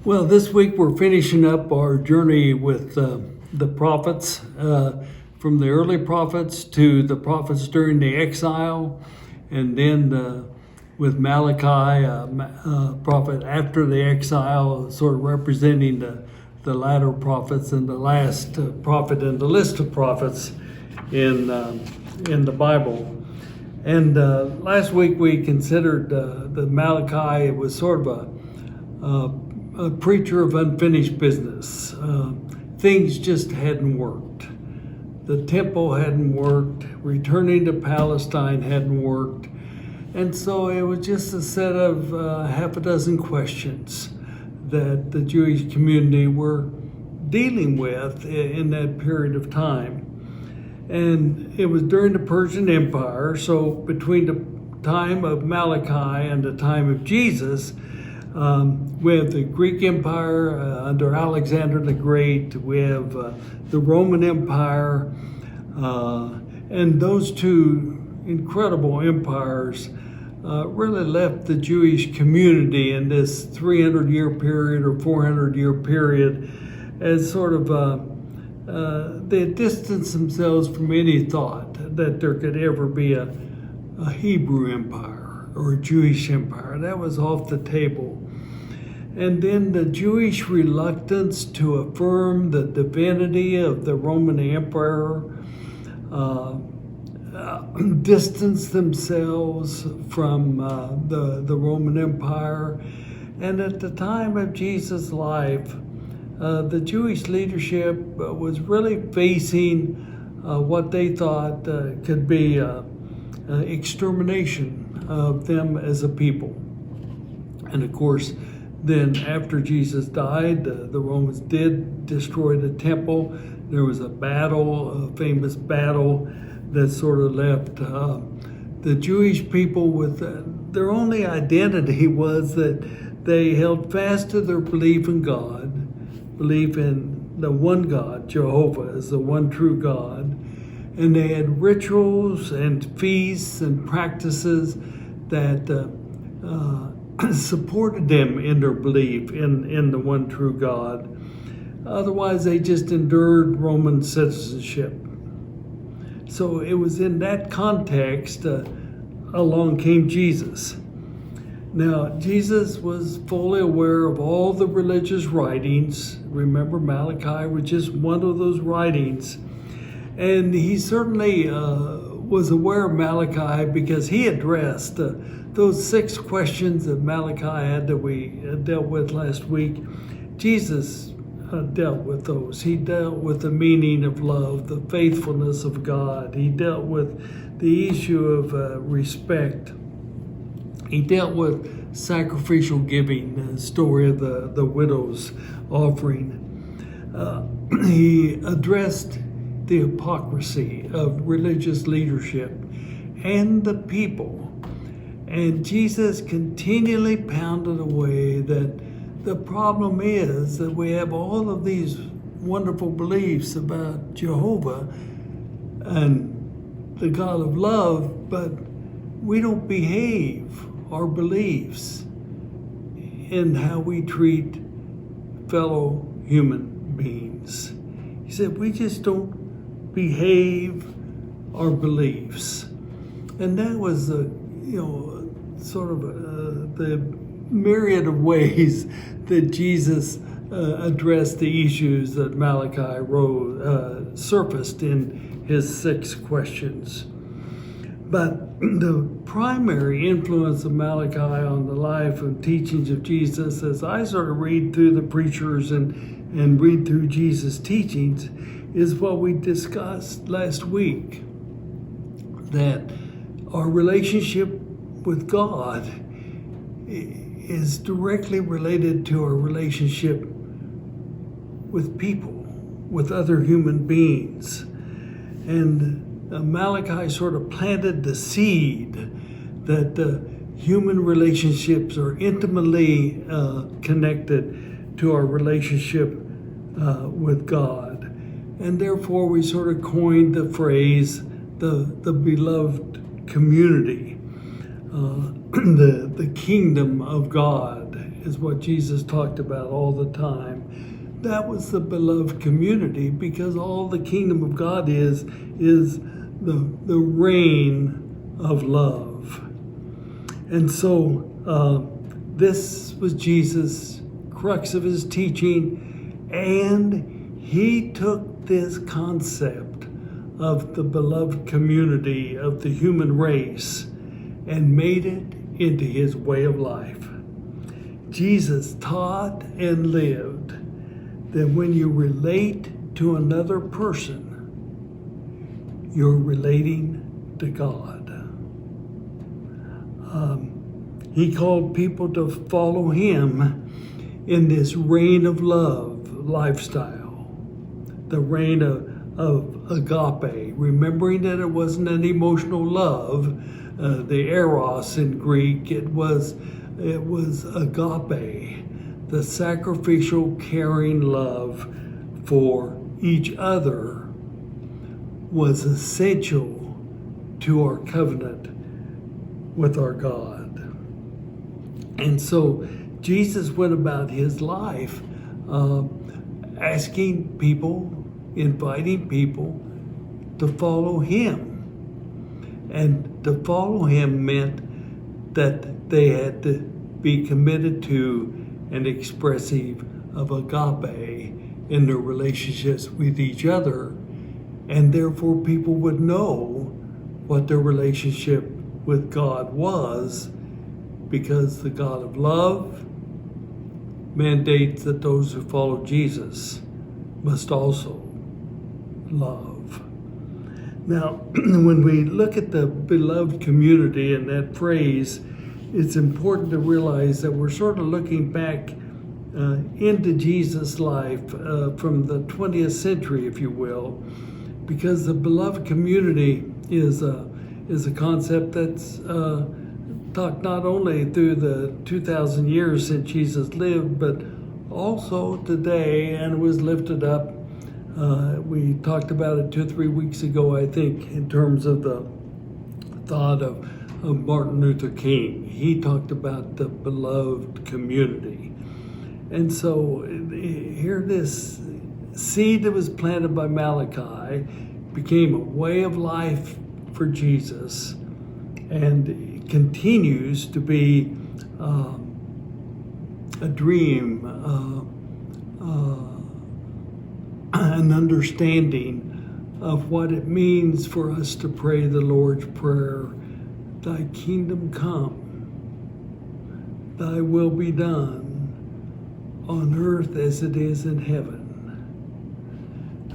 Well, this week we're finishing up our journey with the prophets, from the early prophets to the prophets during the exile, and then with Malachi, prophet after the exile, sort of representing the latter prophets and the last prophet in the list of prophets in the Bible. And last week we considered the Malachi. It was sort of a preacher of unfinished business. Things just hadn't worked. The temple hadn't worked. Returning to Palestine hadn't worked. And so it was just a set of half a dozen questions that the Jewish community were dealing with in that period of time. And it was during the Persian Empire, so between the time of Malachi and the time of Jesus, we have the Greek Empire under Alexander the Great. We have the Roman Empire, and those two incredible empires really left the Jewish community in this 300-year period or 400-year period as sort of they distanced themselves from any thought that there could ever be a Hebrew empire or a Jewish empire. That was off the table. And then the Jewish reluctance to affirm the divinity of the Roman emperor distanced themselves from the Roman Empire. And at the time of Jesus' life, the Jewish leadership was really facing what they thought could be extermination of them as a people. And of course, then after Jesus died, the Romans did destroy the temple. There was a battle, a famous battle that sort of left the Jewish people with their only identity was that they held fast to their belief in God, belief in the one God, Jehovah, as the one true God. And they had rituals and feasts and practices that supported them in their belief in the one true God. Otherwise, they just endured Roman citizenship. So it was in that context along came Jesus. Now, Jesus was fully aware of all the religious writings. Remember, Malachi was just one of those writings. And he certainly was aware of Malachi because he addressed those 6 questions that Malachi had that we dealt with last week. Jesus dealt with those. He dealt with the meaning of love, the faithfulness of God. He dealt with the issue of respect. He dealt with sacrificial giving, the story of the widow's offering. He addressed the hypocrisy of religious leadership and the people. And Jesus continually pounded away that the problem is that we have all of these wonderful beliefs about Jehovah and the God of love, but we don't behave our beliefs in how we treat fellow human beings. He said, we just don't behave our beliefs. And that was sort of the myriad of ways that Jesus addressed the issues that Malachi surfaced in his 6 questions. But the primary influence of Malachi on the life and teachings of Jesus, as I sort of read through the preachers and read through Jesus' teachings, is what we discussed last week, that our relationship with God is directly related to our relationship with people, with other human beings. And Malachi sort of planted the seed that the human relationships are intimately connected to our relationship with God. And therefore we sort of coined the phrase, the beloved community, the kingdom of God, is what Jesus talked about all the time. That was the beloved community, because all the kingdom of God is the reign of love. And so this was Jesus' crux of his teaching, and he took this concept of the beloved community of the human race and made it into his way of life. Jesus taught and lived that when you relate to another person, you're relating to God. He called people to follow him in this reign of love lifestyle, the reign of agape, remembering that it wasn't an emotional love, the eros in Greek, it was agape, the sacrificial, caring love for each other was essential to our covenant with our God. And so Jesus went about his life asking people, inviting people to follow him. And to follow him meant that they had to be committed to and expressive of agape in their relationships with each other, and therefore people would know what their relationship with God was, because the God of love mandates that those who follow Jesus must also love. Now, when we look at the beloved community and that phrase, it's important to realize that we're sort of looking back into Jesus' life from the 20th century, if you will, because the beloved community is a concept that's taught not only through the 2,000 years since Jesus lived, but also today, and was lifted up. We talked about it 2 or 3 weeks ago, I think, in terms of the thought of Martin Luther King. He talked about the beloved community. And so here this seed that was planted by Malachi became a way of life for Jesus, and continues to be a dream, an understanding of what it means for us to pray the Lord's Prayer. Thy kingdom come, thy will be done on earth as it is in heaven.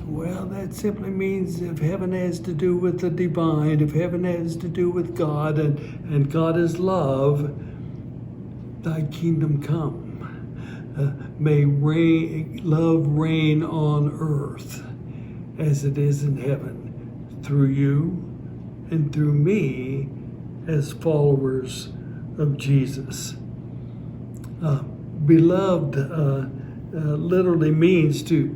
Well, that simply means if heaven has to do with the divine, if heaven has to do with God, and God is love, thy kingdom come. May love reign on earth as it is in heaven, through you and through me as followers of Jesus. Beloved literally means to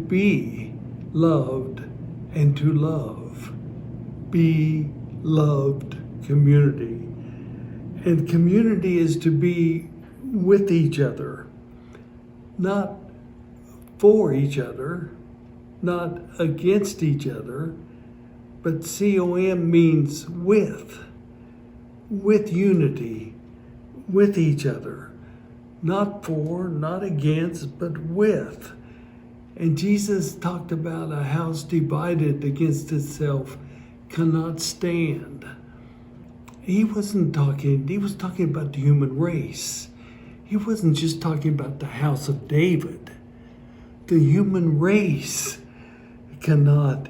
be loved and to love. Be loved community. And community is to be with each other, not for each other, not against each other, but COM means with unity, with each other, not for, not against, but with. And Jesus talked about a house divided against itself cannot stand. He was talking about the human race. He wasn't just talking about the house of David. The human race cannot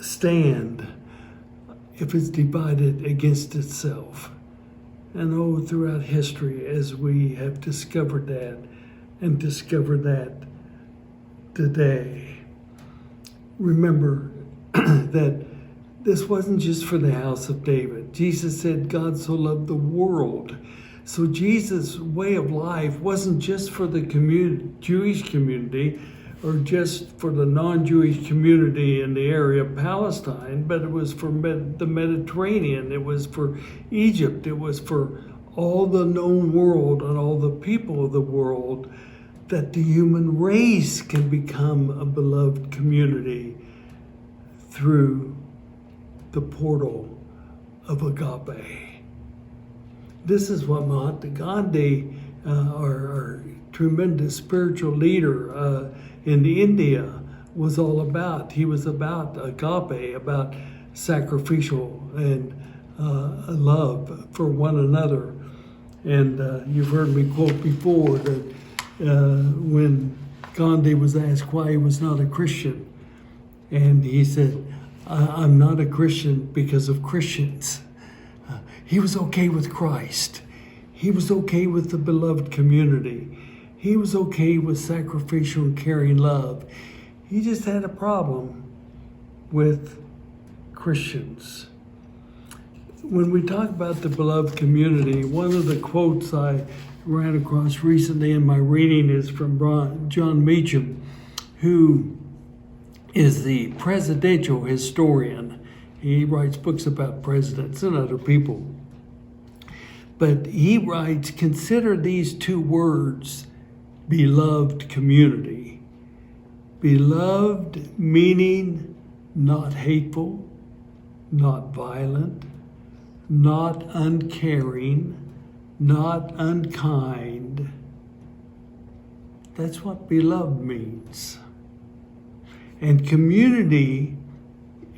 stand if it's divided against itself. And throughout history, as we have discovered that and discovered that today, remember that this wasn't just for the house of David. Jesus said God so loved the world. So Jesus' way of life wasn't just for the Jewish community or just for the non-Jewish community in the area of Palestine, but it was for the Mediterranean. It was for Egypt. It was for all the known world and all the people of the world, that the human race can become a beloved community through the portal of agape. This is what Mahatma Gandhi, our tremendous spiritual leader in India, was all about. He was about agape, about sacrificial and love for one another. And you've heard me quote before that when Gandhi was asked why he was not a Christian, and he said, I'm not a Christian because of Christians. He was okay with Christ. He was okay with the beloved community. He was okay with sacrificial and caring love. He just had a problem with Christians. When we talk about the beloved community, one of the quotes I ran across recently in my reading is from John Meacham, who is the presidential historian. He writes books about presidents and other people. But he writes, consider these two words, beloved community. Beloved meaning not hateful, not violent, not uncaring, not unkind. That's what beloved means. And community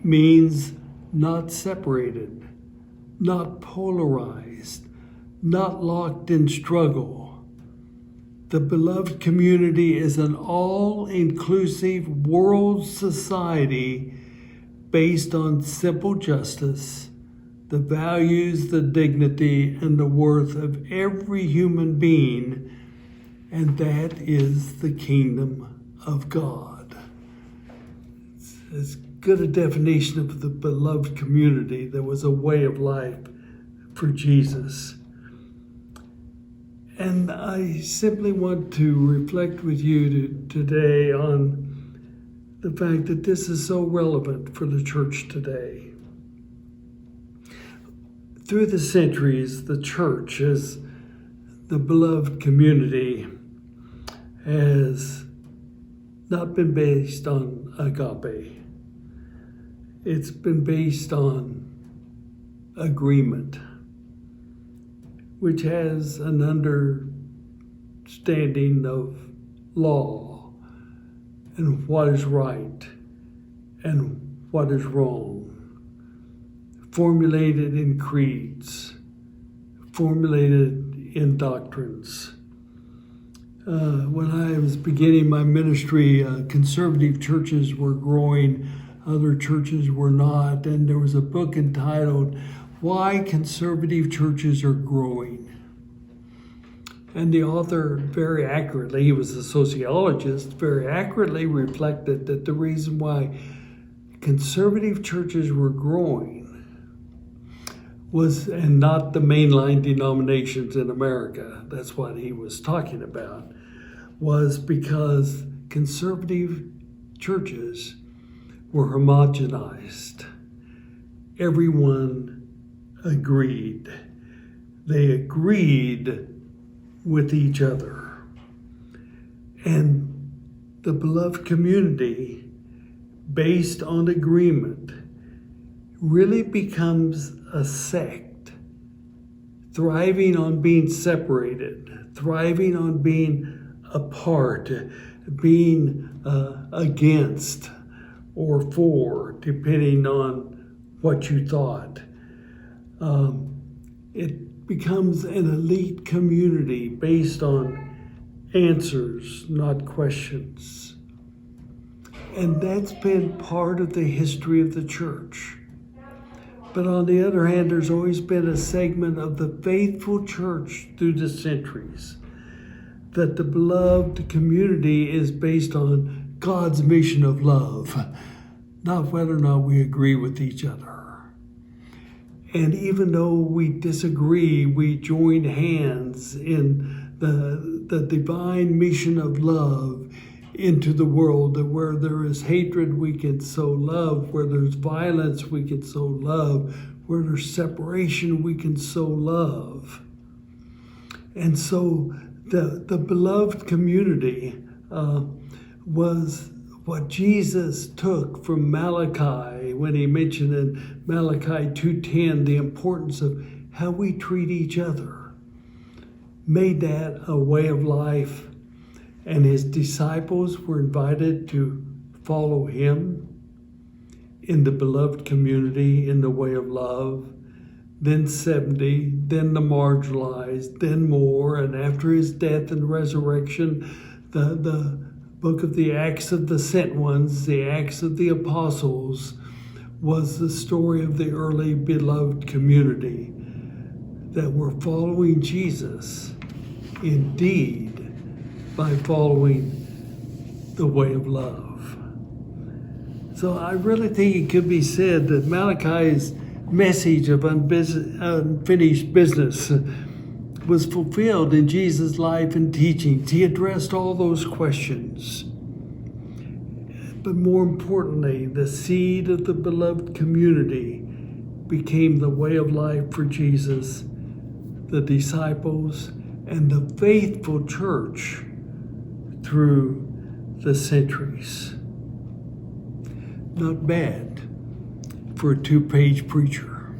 means not separated, not polarized, not locked in struggle. The beloved community is an all-inclusive world society based on simple justice, the values, the dignity, and the worth of every human being, and that is the kingdom of God. It's as good a definition of the beloved community that was a way of life for Jesus. And I simply want to reflect with you today on the fact that this is so relevant for the church today. Through the centuries, the church, as the beloved community, has not been based on agape. It's been based on agreement, which has an understanding of law and what is right and what is wrong, formulated in creeds, formulated in doctrines. When I was beginning my ministry, conservative churches were growing, other churches were not, and there was a book entitled Why Conservative Churches Are Growing. And the author very accurately, he was a sociologist, very accurately reflected that the reason why conservative churches were growing was, and not the mainline denominations in America, that's what he was talking about, was because conservative churches were homogenized. Everyone agreed. They agreed with each other. And the beloved community, based on agreement, really becomes a sect, thriving on being separated, thriving on being apart, being against or for, depending on what you thought. It becomes an elite community based on answers, not questions. And that's been part of the history of the church. But on the other hand, there's always been a segment of the faithful church through the centuries that the beloved community is based on God's mission of love, not whether or not we agree with each other. And even though we disagree, we join hands in the divine mission of love into the world, that where there is hatred, we can sow love. Where there's violence, we can sow love. Where there's separation, we can sow love. And so the beloved community was what Jesus took from Malachi when he mentioned in Malachi 2:10 the importance of how we treat each other, made that a way of life, and his disciples were invited to follow him in the beloved community, in the way of love. Then 70, then the marginalized, then more, and after his death and resurrection, the book of the Acts of the Sent Ones, the Acts of the Apostles, was the story of the early beloved community that were following Jesus, indeed, by following the way of love. So I really think it could be said that Malachi's message of unfinished business was fulfilled in Jesus' life and teachings. He addressed all those questions. But more importantly, the seed of the beloved community became the way of life for Jesus, the disciples, and the faithful church through the centuries. Not bad for a 2-page preacher.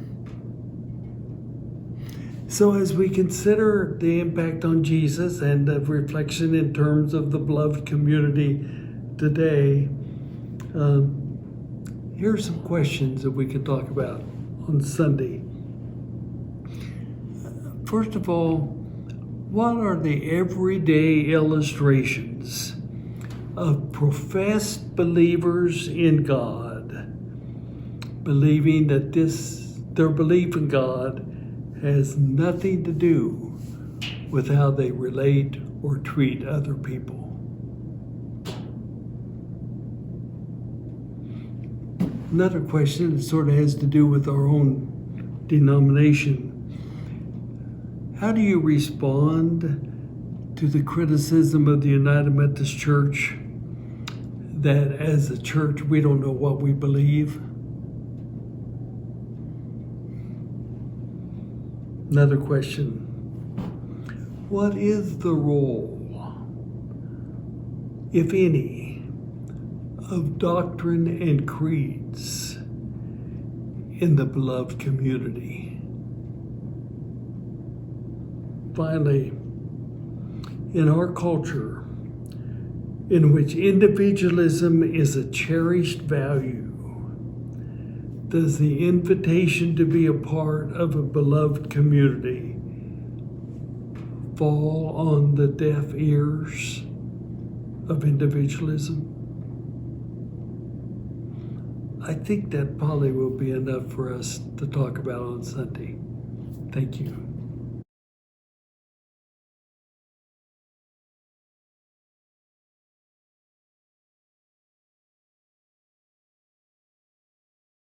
So as we consider the impact on Jesus and the reflection in terms of the beloved community today, here are some questions that we could talk about on Sunday. First of all, what are the everyday illustrations of professed believers in God, believing that their belief in God has nothing to do with how they relate or treat other people? Another question that sort of has to do with our own denomination. How do you respond to the criticism of the United Methodist Church that as a church we don't know what we believe? Another question. What is the role, if any, of doctrine and creeds in the beloved community? Finally, in our culture, in which individualism is a cherished value, does the invitation to be a part of a beloved community fall on the deaf ears of individualism? I think that probably will be enough for us to talk about on Sunday. Thank you.